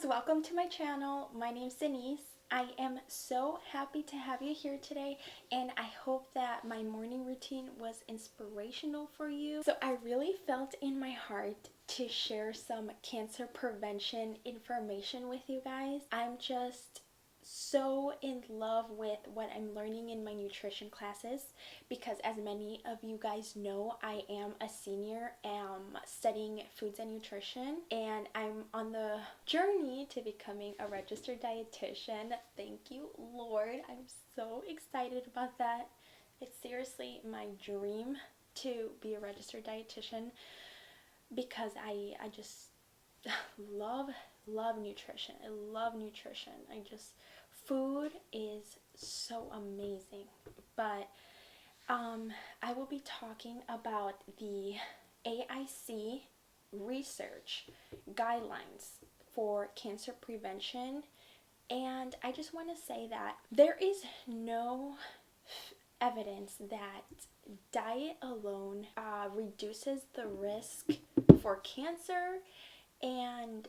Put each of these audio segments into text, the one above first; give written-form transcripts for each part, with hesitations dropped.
loves, welcome to my channel. My name's Denise. I am so happy to have you here today, and I hope that my morning routine was inspirational for you. So I really felt in my heart to share some cancer prevention information with you guys. I'm just so in love with what I'm learning in my nutrition classes because, as many of you guys know, I am a senior studying foods and nutrition, and I'm on the journey to becoming a registered dietitian. Thank you, Lord. I'm so excited about that. It's seriously my dream to be a registered dietitian because I just love nutrition. I love nutrition. Food is so amazing. But I will be talking about the AIC research guidelines for cancer prevention, and I just want to say that there is no evidence that diet alone reduces the risk for cancer, and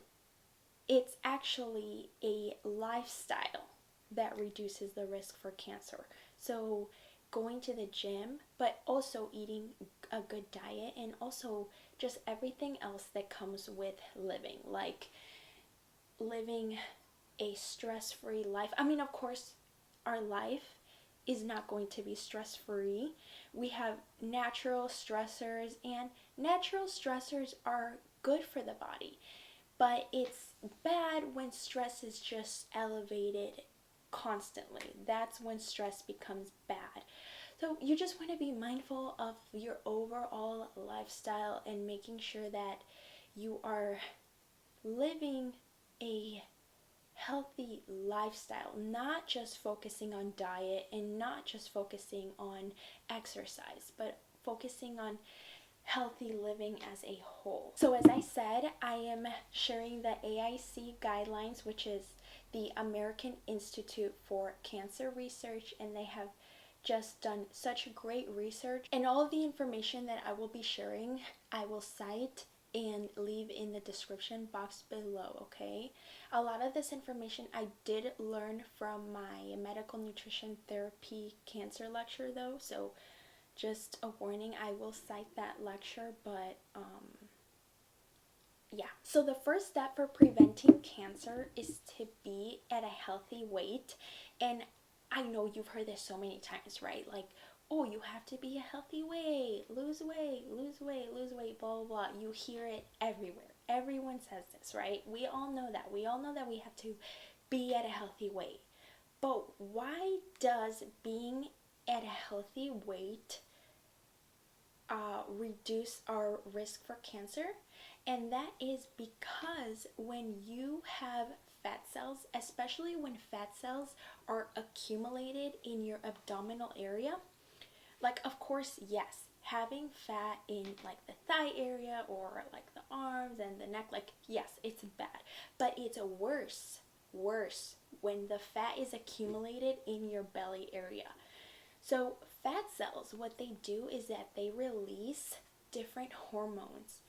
it's actually a lifestyle that reduces the risk for cancer. So going to the gym, but also eating a good diet, and also just everything else that comes with living, like living a stress-free life. I mean, of course, our life is not going to be stress-free. We have natural stressors, and natural stressors are good for the body. But it's bad when stress is just elevated constantly. That's when stress becomes bad. So you just want to be mindful of your overall lifestyle and making sure that you are living a healthy lifestyle, not just focusing on diet and not just focusing on exercise, but focusing on healthy living as a whole. So as I said, I am sharing the AIC guidelines, which is the American Institute for Cancer Research, and they have just done such great research, and all of the information that I will be sharing I will cite and leave in the description box below, okay? A lot of this information I did learn from my medical nutrition therapy cancer lecture though, so just a warning, I will cite that lecture, but yeah. So the first step for preventing cancer is to be at a healthy weight. And I know you've heard this so many times, right? Like, oh, you have to be a healthy weight, lose weight, lose weight, lose weight, blah, blah, blah. You hear it everywhere. Everyone says this, right? We all know that. We all know that we have to be at a healthy weight. But why does being at a healthy weight reduce our risk for cancer? And that is because when you have fat cells, especially when fat cells are accumulated in your abdominal area, like, of course, yes, having fat in like the thigh area or like the arms and the neck, like, yes, it's bad, but it's worse when the fat is accumulated in your belly area. So fat cells, what they do is that they release different hormones,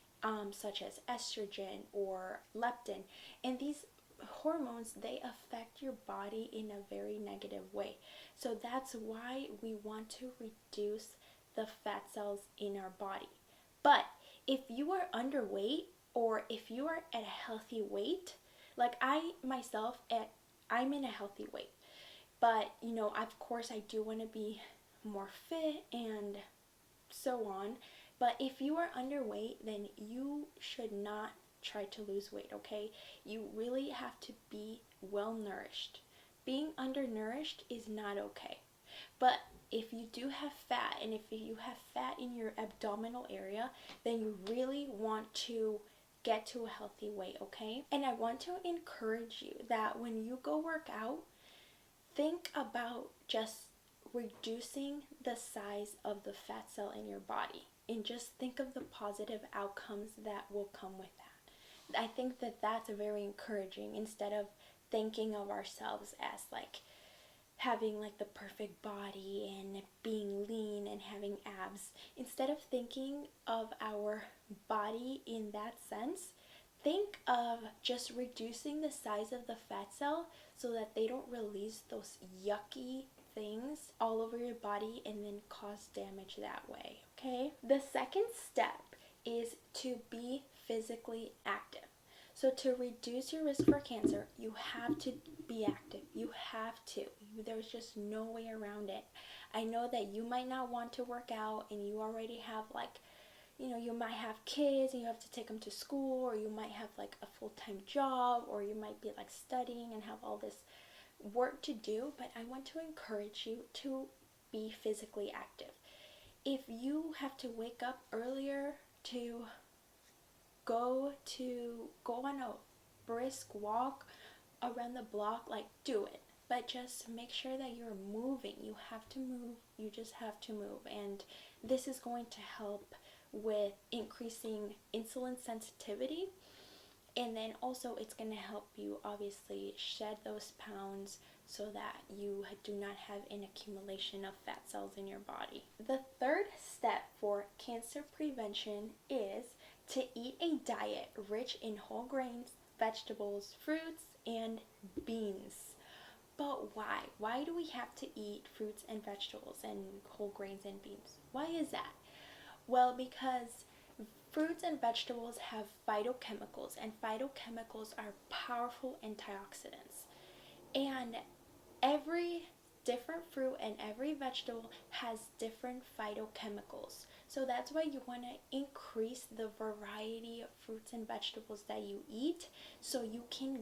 such as estrogen or leptin, and these hormones, they affect your body in a very negative way. So that's why we want to reduce the fat cells in our body. But if you are underweight, or if you are at a healthy weight, like I myself, I'm in a healthy weight, but of course I do want to be more fit and so on. But if you are underweight, then you should not try to lose weight, okay? You really have to be well nourished. Being undernourished is not okay. But if you do have fat, and if you have fat in your abdominal area, then you really want to get to a healthy weight, okay? And I want to encourage you that when you go work out, think about just reducing the size of the fat cell in your body, and just think of the positive outcomes that will come with that. I think that that's very encouraging, instead of thinking of ourselves as like having like the perfect body and being lean and having abs. Instead of thinking of our body in that sense, think of just reducing the size of the fat cell so that they don't release those yucky things all over your body and then cause damage that way, okay? The second step is to be physically active. So to reduce your risk for cancer, you have to be active. You have to. There's just no way around it. I know that you might not want to work out and you already have you might have kids and you have to take them to school, or you might have like a full-time job, or you might be like studying and have all this work to do, but I want to encourage you to be physically active. If you have to wake up earlier to go on a brisk walk around the block, like, do it. But just make sure that you're moving. You have to move. You just have to move. And this is going to help with increasing insulin sensitivity. And then also it's going to help you obviously shed those pounds so that you do not have an accumulation of fat cells in your body. The third step for cancer prevention is to eat a diet rich in whole grains, vegetables, fruits, and beans. But why? Why do we have to eat fruits and vegetables and whole grains and beans? Why is that? Well, because fruits and vegetables have phytochemicals, and phytochemicals are powerful antioxidants. And every different fruit and every vegetable has different phytochemicals. So that's why you want to increase the variety of fruits and vegetables that you eat, so you can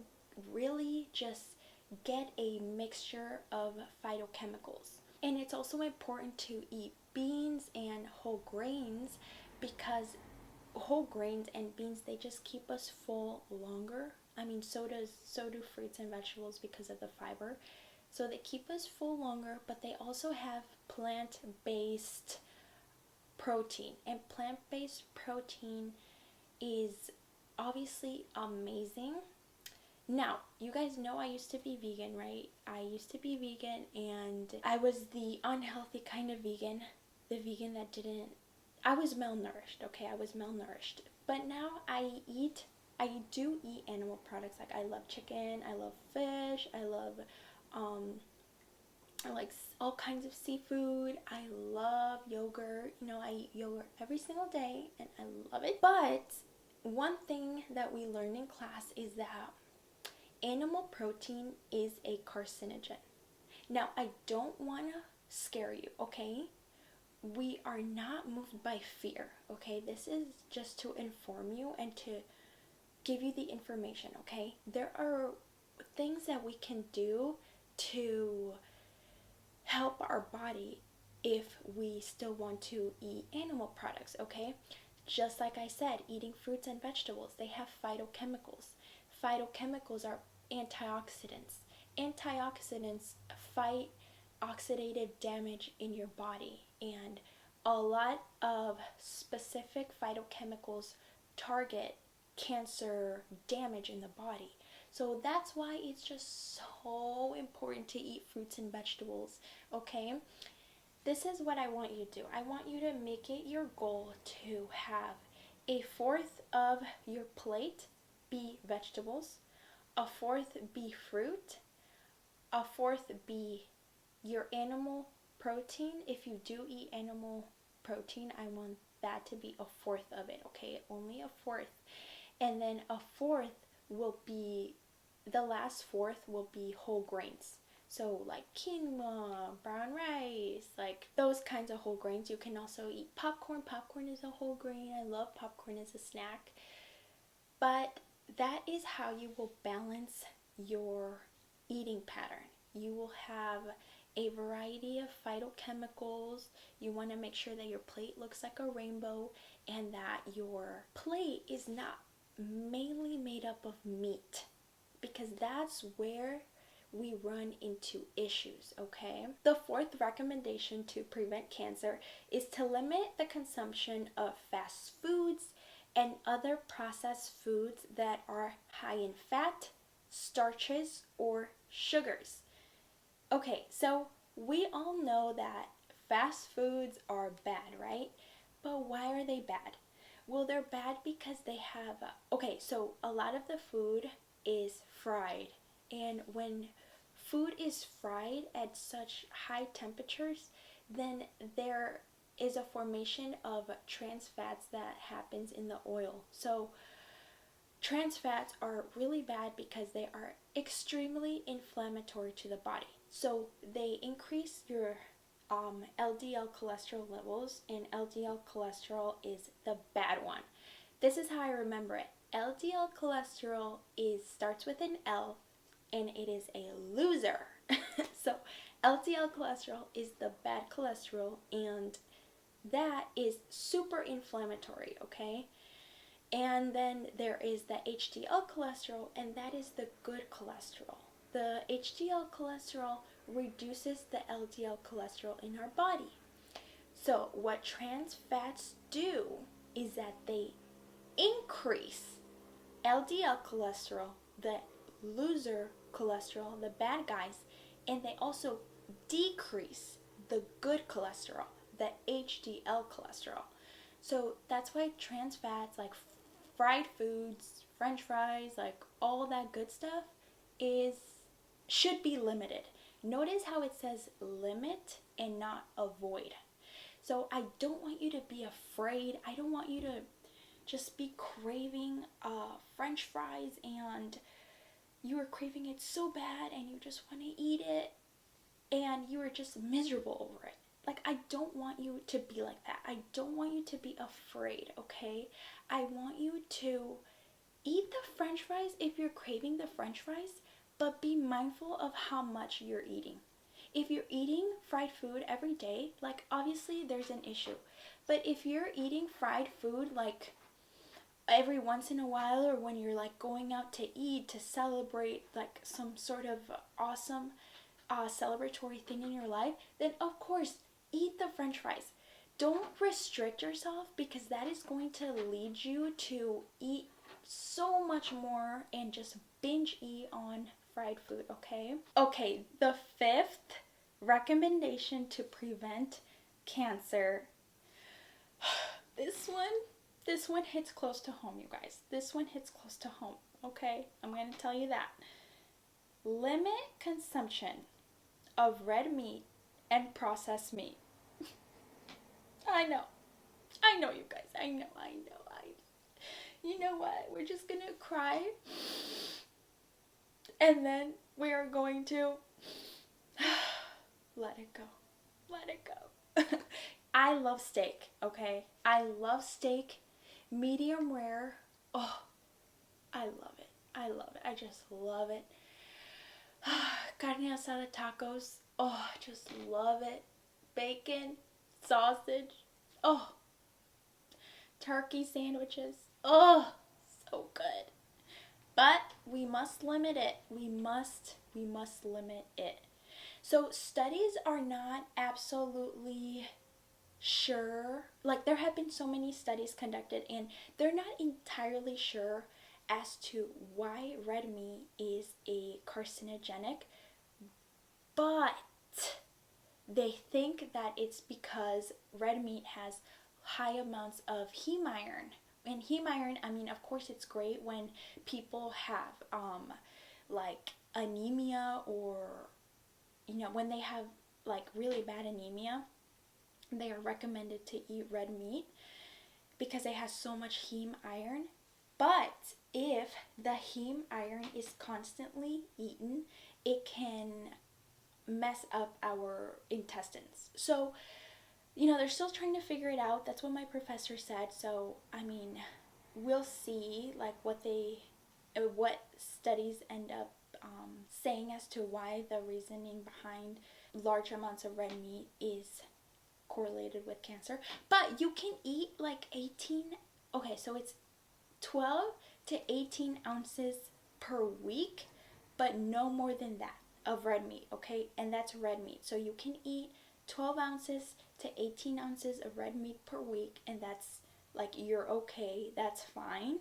really just get a mixture of phytochemicals. And it's also important to eat beans and whole grains, because whole grains and beans, they just keep us full longer. I mean, so do fruits and vegetables because of the fiber. So they keep us full longer, but they also have plant-based protein. And plant-based protein is obviously amazing. Now, you guys know I used to be vegan, right? I used to be vegan, and I was the unhealthy kind of vegan. The vegan that I was malnourished, okay? I was malnourished. But now I do eat animal products. Like, I love chicken, I love fish, I like all kinds of seafood. I love yogurt. I eat yogurt every single day, and I love it. But one thing that we learned in class is that animal protein is a carcinogen. Now, I don't want to scare you, okay? We are not moved by fear, okay? This is just to inform you and to give you the information, okay? There are things that we can do to help our body if we still want to eat animal products, okay? Just like I said, eating fruits and vegetables, they have phytochemicals. Phytochemicals are antioxidants. Antioxidants fight oxidative damage in your body, and a lot of specific phytochemicals target cancer damage in the body. So that's why it's just so important to eat fruits and vegetables, okay? This is what I want you to do. I want you to make it your goal to have a fourth of your plate be vegetables, a fourth be fruit, a fourth be your animal protein. If you do eat animal protein, I want that to be a fourth of it, okay? Only a fourth. And then the last fourth will be whole grains. So like quinoa, brown rice, like those kinds of whole grains. You can also eat popcorn. Popcorn is a whole grain. I love popcorn as a snack. But that is how you will balance your eating pattern. You will have a variety of phytochemicals. You want to make sure that your plate looks like a rainbow, and that your plate is not mainly made up of meat, because that's where we run into issues, okay? The fourth recommendation to prevent cancer is to limit the consumption of fast foods and other processed foods that are high in fat, starches, or sugars. Okay, so we all know that fast foods are bad, right? But why are they bad? Well, they're bad because they have, okay, so a lot of the food is fried. And when food is fried at such high temperatures, then there is a formation of trans fats that happens in the oil. So trans fats are really bad because they are extremely inflammatory to the body. So they increase your LDL cholesterol levels, and LDL cholesterol is the bad one. This is how I remember it. LDL cholesterol starts with an L, and it is a loser. So LDL cholesterol is the bad cholesterol, and that is super inflammatory, okay? And then there is the HDL cholesterol, and that is the good cholesterol. The HDL cholesterol reduces the LDL cholesterol in our body. So what trans fats do is that they increase LDL cholesterol, the loser cholesterol, the bad guys, and they also decrease the good cholesterol, the HDL cholesterol. So that's why trans fats like fried foods, french fries, like all that good stuff should be limited. Notice how it says limit and not avoid. So I don't want you to be afraid. I don't want you to just be craving french fries and you are craving it so bad and you just want to eat it and you are just miserable over it. Like, I don't want you to be like that. I don't want you to be afraid, okay? I want you to eat the french fries if you're craving the french fries, but be mindful of how much you're eating. If you're eating fried food every day, like, obviously there's an issue. But if you're eating fried food, like, every once in a while, or when you're, like, going out to eat to celebrate, like, some sort of awesome celebratory thing in your life, then of course, eat the french fries. Don't restrict yourself, because that is going to lead you to eat so much more and just binge eat on fried food, okay? Okay, the fifth recommendation to prevent cancer. This one hits close to home, you guys. This one hits close to home, okay? I'm going to tell you that. Limit consumption of red meat and processed meat. I know, you guys. I know. You know what? We're just gonna cry, and then we are going to let it go. Let it go. I love steak, okay? I love steak, medium rare. Oh, I love it. I just love it. Carne asada tacos. Oh, I just love it. Bacon, sausage. Oh, turkey sandwiches. Oh, so good. But we must limit it. We must limit it. So studies are not absolutely sure. Like, there have been so many studies conducted and they're not entirely sure as to why red meat is a carcinogenic, but they think that it's because red meat has high amounts of heme iron. And heme iron, I mean, of course it's great when people have like anemia, or when they have like really bad anemia, they are recommended to eat red meat because it has so much heme iron. But if the heme iron is constantly eaten, it can mess up our intestines. So, they're still trying to figure it out. That's what my professor said. So, I mean, we'll see like what studies end up saying as to why the reasoning behind large amounts of red meat is correlated with cancer. But you can eat like 18, okay, so it's 12 to 18 ounces per week, but no more than that of red meat, okay? And that's red meat. So you can eat 12 ounces to 18 ounces of red meat per week, and that's like, you're okay, that's fine.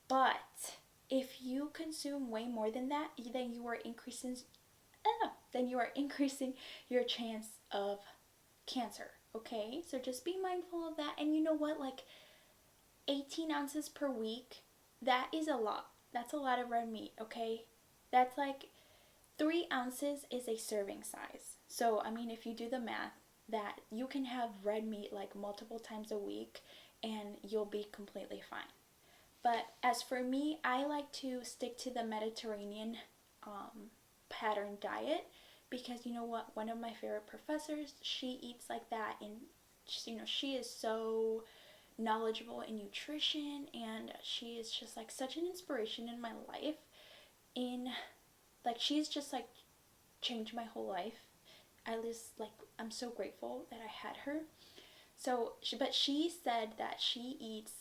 But if you consume way more than that, then you are increasing your chance of cancer, okay? So just be mindful of that. And you know what, like, 18 ounces per week, that is a lot. That's a lot of red meat, okay? That's like 3 ounces is a serving size. So, I mean, if you do the math, that you can have red meat like multiple times a week and you'll be completely fine. But as for me, I like to stick to the Mediterranean pattern diet because you know what? One of my favorite professors, she eats like that, and she is so knowledgeable in nutrition, and she is just like such an inspiration in my life. In like she's just like changed my whole life. At least like I'm so grateful that I had her. So, but she said that she eats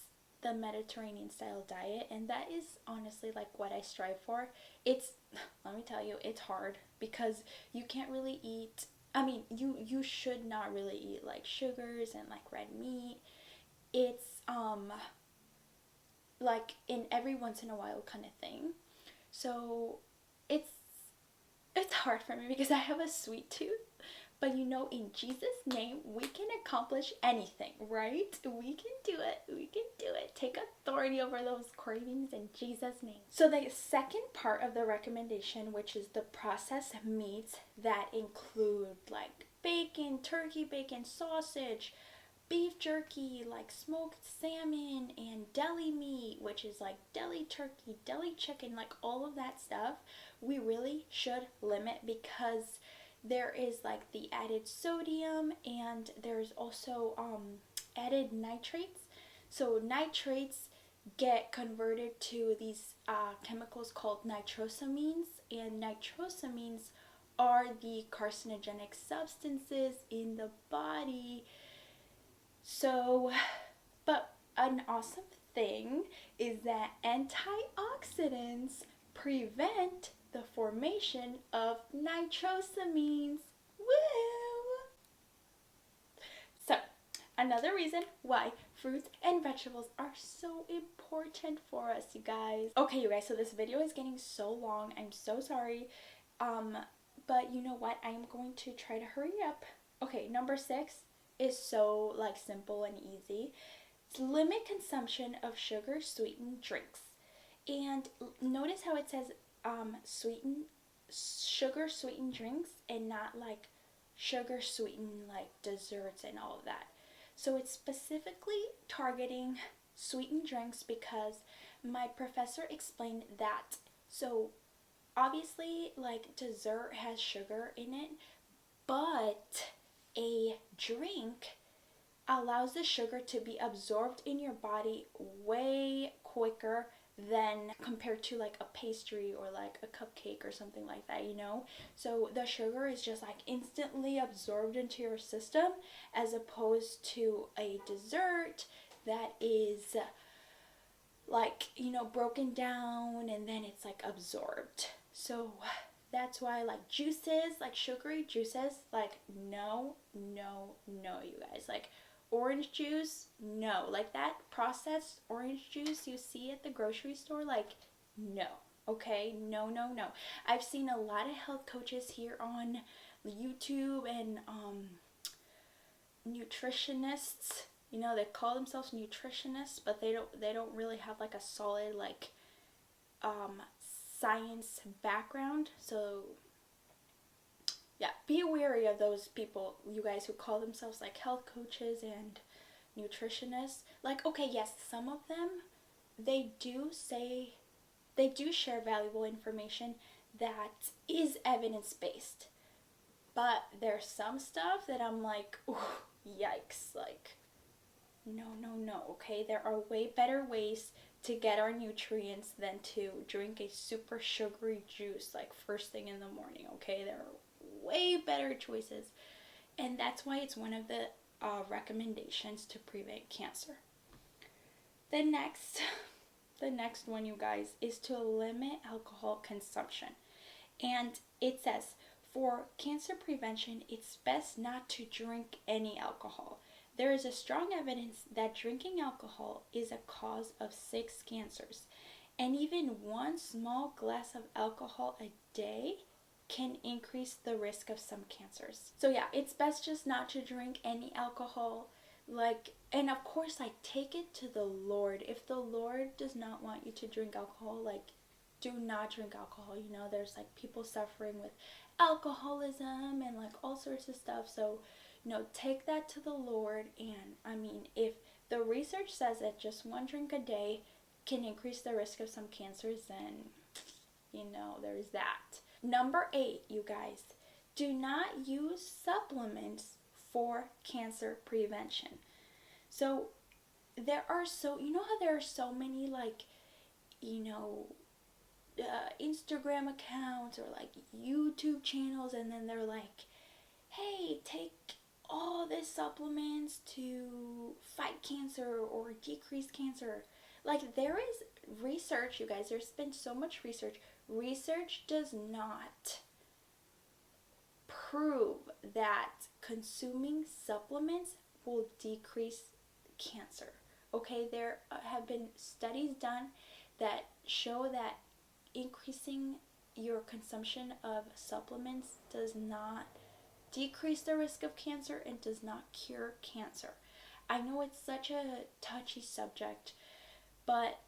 the Mediterranean style diet, and that is honestly like what I strive for. It's, let me tell you, it's hard because you can't really eat. I mean, you should not really eat like sugars and like red meat. It's like in every once in a while kind of thing. So it's it's hard for me because I have a sweet tooth. But you know, in Jesus' name, we can accomplish anything, right? We can do it. We can do it. Take authority over those cravings in Jesus' name. So the second part of the recommendation, which is the processed meats that include like bacon, turkey bacon, sausage, beef jerky, like smoked salmon, and deli meat, which is like deli turkey, deli chicken, like all of that stuff, we really should limit because there is like the added sodium, and there's also added nitrates. So nitrates get converted to these chemicals called nitrosamines, and nitrosamines are the carcinogenic substances in the body. So, but an awesome thing is that antioxidants prevent the formation of nitrosamines. Woo! So, another reason why fruits and vegetables are so important for us, you guys. Okay, you guys, so this video is getting so long. I'm so sorry. But you know what? I am going to try to hurry up. Okay, number 6 is so like simple and easy. Limit consumption of sugar sweetened drinks. And notice how it says sugar sweetened drinks, and not like sugar sweetened like desserts and all of that. So it's specifically targeting sweetened drinks because my professor explained that. So obviously like dessert has sugar in it, but a drink allows the sugar to be absorbed in your body way quicker than compared to like a pastry or like a cupcake or something like that, you know? So the sugar is just like instantly absorbed into your system, as opposed to a dessert that is like, you know, broken down and then it's like absorbed. So that's why like juices, like sugary juices, like no, no, no, you guys. Like orange juice, no. Like that processed orange juice you see at the grocery store, like no. Okay? No, no, no. I've seen a lot of health coaches here on YouTube and nutritionists. You know, they call themselves nutritionists, but they don't really have like a solid like science background. So yeah, be wary of those people, you guys, who call themselves like health coaches and nutritionists. Like, okay, yes, some of them, they do share valuable information that is evidence-based. But there's some stuff that I'm like, ooh, yikes, like, no, no, no, okay? There are way better ways to get our nutrients than to drink a super sugary juice like first thing in the morning, okay? There are way better choices, and that's why it's one of the recommendations to prevent cancer. The next one, you guys, is to limit alcohol consumption. And it says, for cancer prevention, it's best not to drink any alcohol. There is a strong evidence that drinking alcohol is a cause of 6 cancers, and even one small glass of alcohol a day can increase the risk of some cancers. So yeah, it's best just not to drink any alcohol. Like, And of course, like, take it to the Lord. If the Lord does not want you to drink alcohol, like, do not drink alcohol. You know, there's like people suffering with alcoholism and like all sorts of stuff. So, you know, take that to the Lord. And I mean, if the research says that just one drink a day can increase the risk of some cancers, then, you know, there's that. Number 8, you guys, do not use supplements for cancer prevention. So there are you know how there are so many, like, you know, Instagram accounts or like YouTube channels, and then they're like, hey, take all these supplements to fight cancer or decrease cancer. Like, there is research, you guys, there's been so much research. Research does not prove that consuming supplements will decrease cancer. Okay, there have been studies done that show that increasing your consumption of supplements does not decrease the risk of cancer and does not cure cancer. I know it's such a touchy subject, but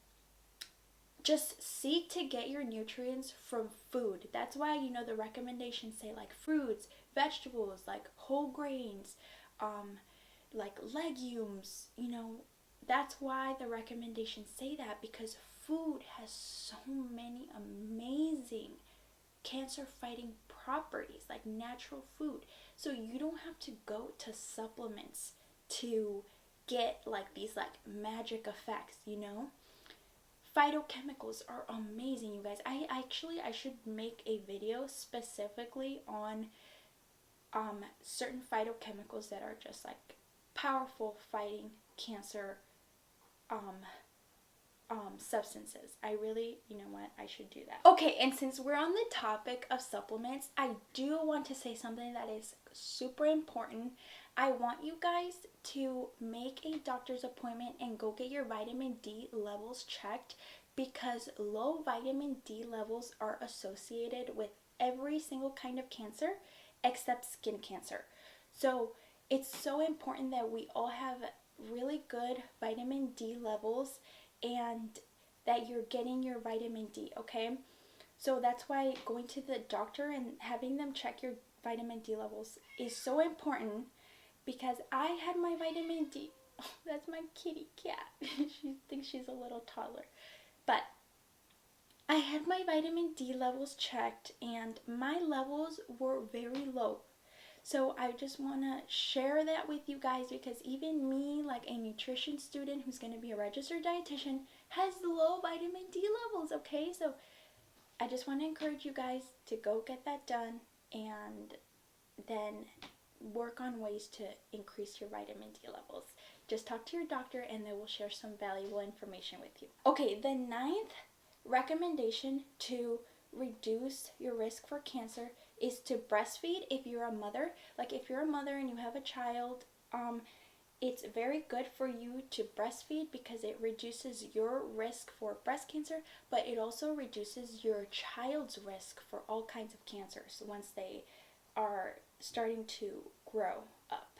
just seek to get your nutrients from food. That's why, you know, the recommendations say like fruits, vegetables, like whole grains, like legumes, you know. That's why the recommendations say that, because food has so many amazing cancer fighting properties, like natural food. So you don't have to go to supplements to get like these like magic effects, you know. Phytochemicals are amazing, you guys. I should make a video specifically on certain phytochemicals that are just like powerful fighting cancer substances. I really, you know what, I should do that. Okay, and since we're on the topic of supplements, I do want to say something that is super important. I want you guys to make a doctor's appointment and go get your vitamin D levels checked, because low vitamin D levels are associated with every single kind of cancer except skin cancer. So it's so important that we all have really good vitamin D levels and that you're getting your vitamin D, okay? So that's why going to the doctor and having them check your vitamin D levels is so important, because I had my vitamin D. Oh, that's my kitty cat. She thinks she's a little toddler. But I had my vitamin D levels checked and my levels were very low. So I just want to share that with you guys, because even me, like a nutrition student who's going to be a registered dietitian, has low vitamin D levels, okay? So I just want to encourage you guys to go get that done and then work on ways to increase your vitamin D levels. Just talk to your doctor and they will share some valuable information with you. Okay, the 9th recommendation to reduce your risk for cancer is to breastfeed if you're a mother. Like, if you're a mother and you have a child, it's very good for you to breastfeed because it reduces your risk for breast cancer, but it also reduces your child's risk for all kinds of cancers once they are starting to grow up.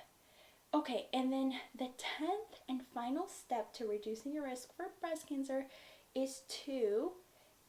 Okay, and then the 10th and final step to reducing your risk for breast cancer is to,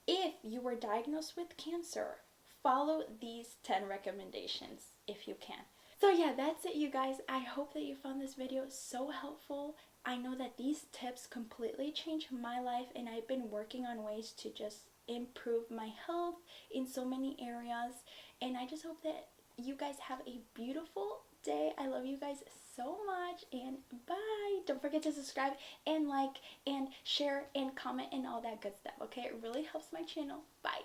if you were diagnosed with cancer, follow these 10 recommendations if you can. So yeah, that's it, you guys. I hope that you found this video so helpful. I know that these tips completely changed my life, and I've been working on ways to just improve my health in so many areas. And I just hope that you guys have a beautiful day. I love you guys so much, and bye. Don't forget to subscribe and like and share and comment and all that good stuff, okay? It really helps my channel. Bye.